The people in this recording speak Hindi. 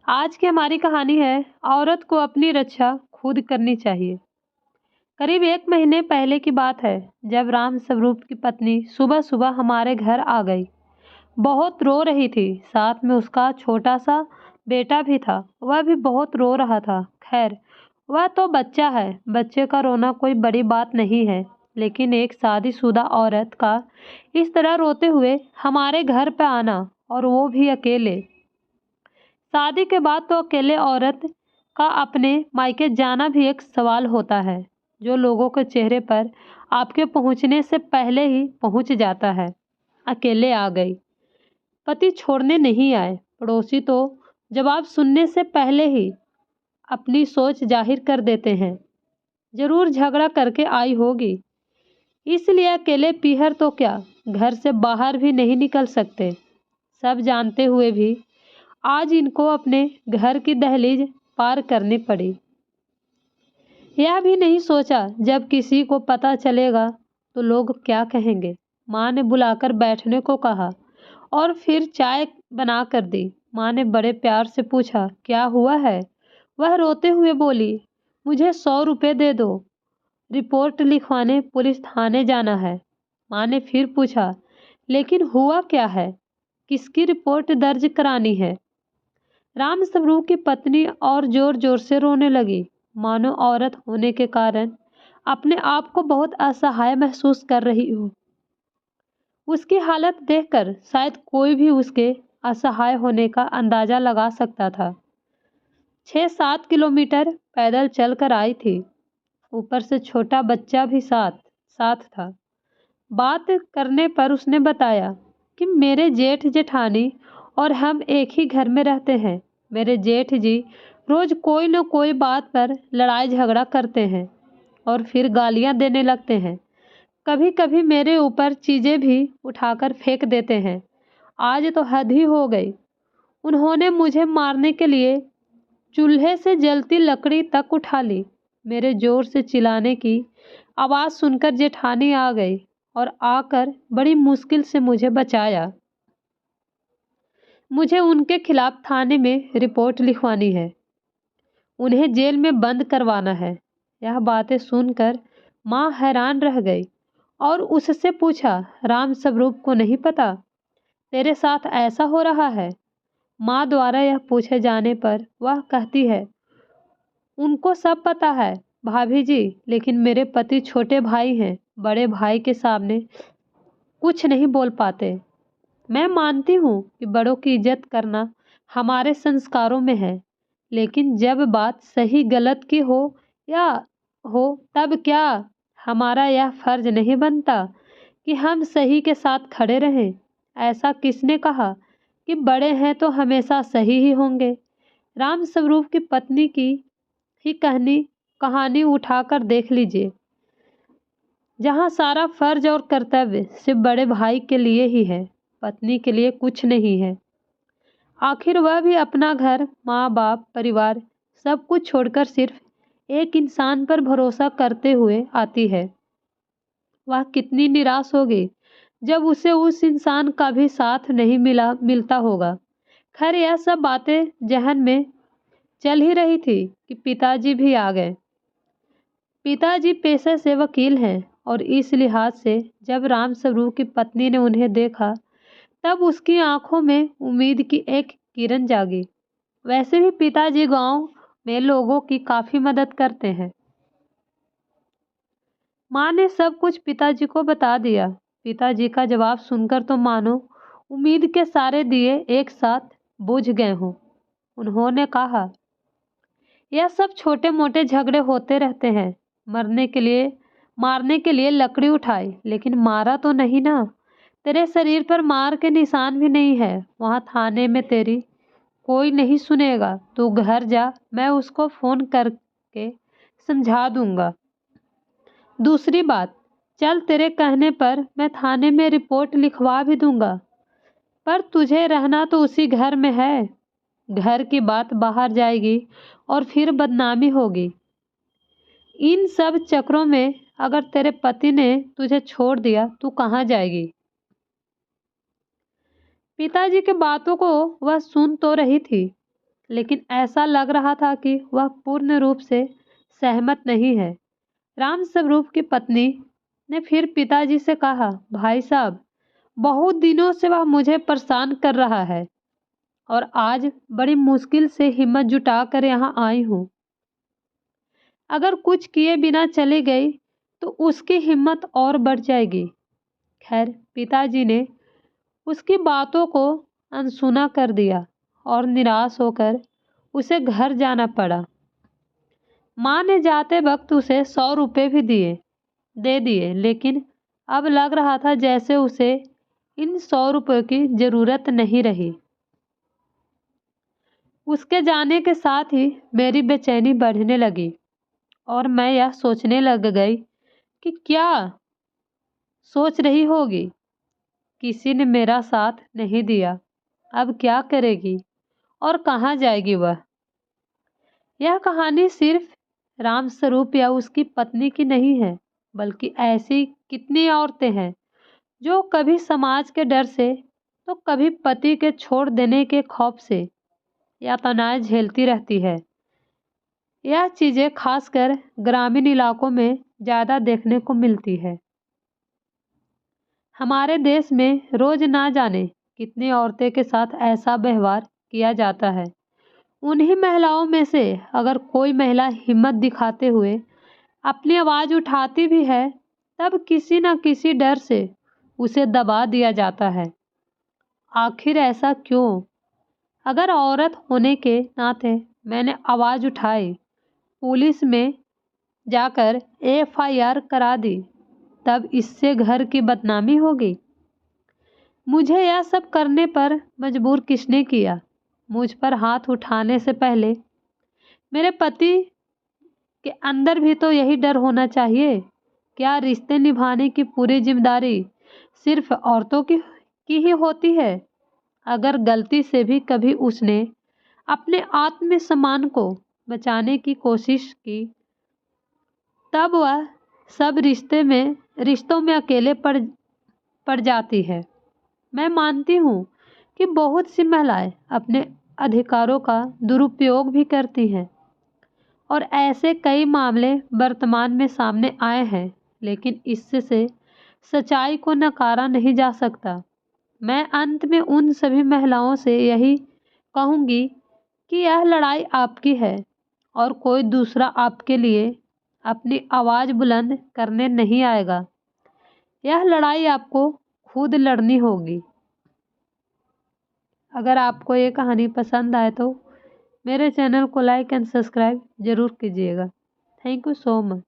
आज की हमारी कहानी है औरत को अपनी रक्षा खुद करनी चाहिए। करीब 1 महीने पहले की बात है जब राम स्वरूप की पत्नी सुबह सुबह हमारे घर आ गई। बहुत रो रही थी, साथ में उसका छोटा सा बेटा भी था। वह भी बहुत रो रहा था। खैर, वह तो बच्चा है, बच्चे का रोना कोई बड़ी बात नहीं है, लेकिन एक शादीशुदा औरत का इस तरह रोते हुए हमारे घर पे आना, और वो भी अकेले। शादी के बाद तो अकेले औरत का अपने मायके जाना भी एक सवाल होता है, जो लोगों के चेहरे पर आपके पहुंचने से पहले ही पहुंच जाता है। अकेले आ गई, पति छोड़ने नहीं आए। पड़ोसी तो जवाब सुनने से पहले ही अपनी सोच जाहिर कर देते हैं, जरूर झगड़ा करके आई होगी, इसलिए अकेले पीहर तो क्या, घर से बाहर भी नहीं निकल सकते। सब जानते हुए भी आज इनको अपने घर की दहलीज पार करनी पड़ी। यह भी नहीं सोचा जब किसी को पता चलेगा तो लोग क्या कहेंगे। माँ ने बुलाकर बैठने को कहा और फिर चाय बना कर दी। माँ ने बड़े प्यार से पूछा, क्या हुआ है? वह रोते हुए बोली, मुझे 100 रुपये दे दो, रिपोर्ट लिखवाने पुलिस थाने जाना है। माँ ने फिर पूछा, लेकिन हुआ क्या है? किसकी रिपोर्ट दर्ज करानी है? राम स्वरूप की पत्नी और जोर जोर से रोने लगी, मानो औरत होने के कारण अपने आप को बहुत असहाय महसूस कर रही हो। उसकी हालत देखकर शायद कोई भी उसके असहाय होने का अंदाजा लगा सकता था। 6-7 किलोमीटर पैदल चलकर आई थी, ऊपर से छोटा बच्चा भी साथ साथ था। बात करने पर उसने बताया कि मेरे जेठ जेठानी और हम एक ही घर में रहते हैं। मेरे जेठ जी रोज कोई न कोई बात पर लड़ाई झगड़ा करते हैं और फिर गालियां देने लगते हैं। कभी कभी मेरे ऊपर चीजें भी उठाकर फेंक देते हैं। आज तो हद ही हो गई। उन्होंने मुझे मारने के लिए चूल्हे से जलती लकड़ी तक उठा ली। मेरे जोर से चिल्लाने की आवाज सुनकर जेठानी आ गई और आकर बड़ी मुश्किल से मुझे बचाया। मुझे उनके खिलाफ थाने में रिपोर्ट लिखवानी है, उन्हें जेल में बंद करवाना है। यह बातें सुनकर माँ हैरान रह गई और उससे पूछा, राम स्वरूप को नहीं पता तेरे साथ ऐसा हो रहा है? माँ द्वारा यह पूछे जाने पर वह कहती है, उनको सब पता है भाभी जी, लेकिन मेरे पति छोटे भाई हैं, बड़े भाई के सामने कुछ नहीं बोल पाते। मैं मानती हूँ कि बड़ों की इज्जत करना हमारे संस्कारों में है, लेकिन जब बात सही गलत की हो या हो तब क्या हमारा यह फर्ज नहीं बनता कि हम सही के साथ खड़े रहें? ऐसा किसने कहा कि बड़े हैं तो हमेशा सही ही होंगे? राम स्वरूप की पत्नी की ही कहानी उठाकर देख लीजिए, जहाँ सारा फर्ज और कर्तव्य सिर्फ बड़े भाई के लिए ही है, पत्नी के लिए कुछ नहीं है। आखिर वह भी अपना घर, माँ बाप, परिवार सब कुछ छोड़कर सिर्फ एक इंसान पर भरोसा करते हुए आती है। वह कितनी निराश होगी जब उसे उस इंसान का भी साथ नहीं मिलता होगा। खैर, यह सब बातें जहन में चल ही रही थी कि पिताजी भी आ गए। पिताजी पेशे से वकील हैं और इस लिहाज से जब राम स्वरूप की पत्नी ने उन्हें देखा तब उसकी आंखों में उम्मीद की एक किरण जागी। वैसे भी पिताजी गांव में लोगों की काफी मदद करते हैं। माँ ने सब कुछ पिताजी को बता दिया। पिताजी का जवाब सुनकर तो मानो उम्मीद के सारे दिए एक साथ बुझ गए हों। उन्होंने कहा, यह सब छोटे मोटे झगड़े होते रहते हैं। मारने के लिए लकड़ी उठाई, लेकिन मारा तो नहीं ना। तेरे शरीर पर मार के निशान भी नहीं है। वहां थाने में तेरी कोई नहीं सुनेगा। तू घर जा, मैं उसको फोन करके समझा दूंगा। दूसरी बात, चल तेरे कहने पर मैं थाने में रिपोर्ट लिखवा भी दूंगा, पर तुझे रहना तो उसी घर में है। घर की बात बाहर जाएगी और फिर बदनामी होगी। इन सब चक्रों में अगर तेरे पति ने तुझे छोड़ दिया तू कहाँ जाएगी? पिताजी की बातों को वह सुन तो रही थी, लेकिन ऐसा लग रहा था कि वह पूर्ण रूप से सहमत नहीं है। राम स्वरूप की पत्नी ने फिर पिताजी से कहा, भाई साहब, बहुत दिनों से वह मुझे परेशान कर रहा है और आज बड़ी मुश्किल से हिम्मत जुटाकर यहाँ आई हूँ। अगर कुछ किए बिना चली गई तो उसकी हिम्मत और बढ़ जाएगी। खैर, पिताजी ने उसकी बातों को अनसुना कर दिया और निराश होकर उसे घर जाना पड़ा। माँ ने जाते वक्त उसे 100 रुपये भी दे दिए, लेकिन अब लग रहा था जैसे उसे इन 100 रुपयों की जरूरत नहीं रही। उसके जाने के साथ ही मेरी बेचैनी बढ़ने लगी और मैं यह सोचने लग गई कि क्या सोच रही होगी। किसी ने मेरा साथ नहीं दिया, अब क्या करेगी और कहाँ जाएगी वह। यह कहानी सिर्फ राम स्वरूप या उसकी पत्नी की नहीं है, बल्कि ऐसी कितनी औरतें हैं जो कभी समाज के डर से तो कभी पति के छोड़ देने के खौफ से यातनाएं झेलती रहती है। यह चीज़ें खासकर ग्रामीण इलाकों में ज़्यादा देखने को मिलती है। हमारे देश में रोज ना जाने कितनी औरतें के साथ ऐसा व्यवहार किया जाता है। उन्हीं महिलाओं में से अगर कोई महिला हिम्मत दिखाते हुए अपनी आवाज़ उठाती भी है, तब किसी न किसी डर से उसे दबा दिया जाता है। आखिर ऐसा क्यों? अगर औरत होने के नाते मैंने आवाज़ उठाई, पुलिस में जाकर एफआईआर करा दी, तब इससे घर की बदनामी होगी। मुझे यह सब करने पर मजबूर किसने किया? मुझ पर हाथ उठाने से पहले मेरे पति के अंदर भी तो यही डर होना चाहिए। क्या रिश्ते निभाने की पूरी जिम्मेदारी सिर्फ औरतों की ही होती है? अगर गलती से भी कभी उसने अपने आत्मसम्मान को बचाने की कोशिश की, तब वह सब रिश्तों में अकेले पड़ जाती है। मैं मानती हूँ कि बहुत सी महिलाएं अपने अधिकारों का दुरुपयोग भी करती हैं और ऐसे कई मामले वर्तमान में सामने आए हैं, लेकिन इससे सच्चाई को नकारा नहीं जा सकता। मैं अंत में उन सभी महिलाओं से यही कहूँगी कि यह लड़ाई आपकी है और कोई दूसरा आपके लिए अपनी आवाज़ बुलंद करने नहीं आएगा। यह लड़ाई आपको खुद लड़नी होगी। अगर आपको ये कहानी पसंद आए तो मेरे चैनल को लाइक एंड सब्सक्राइब ज़रूर कीजिएगा। Thank you so much.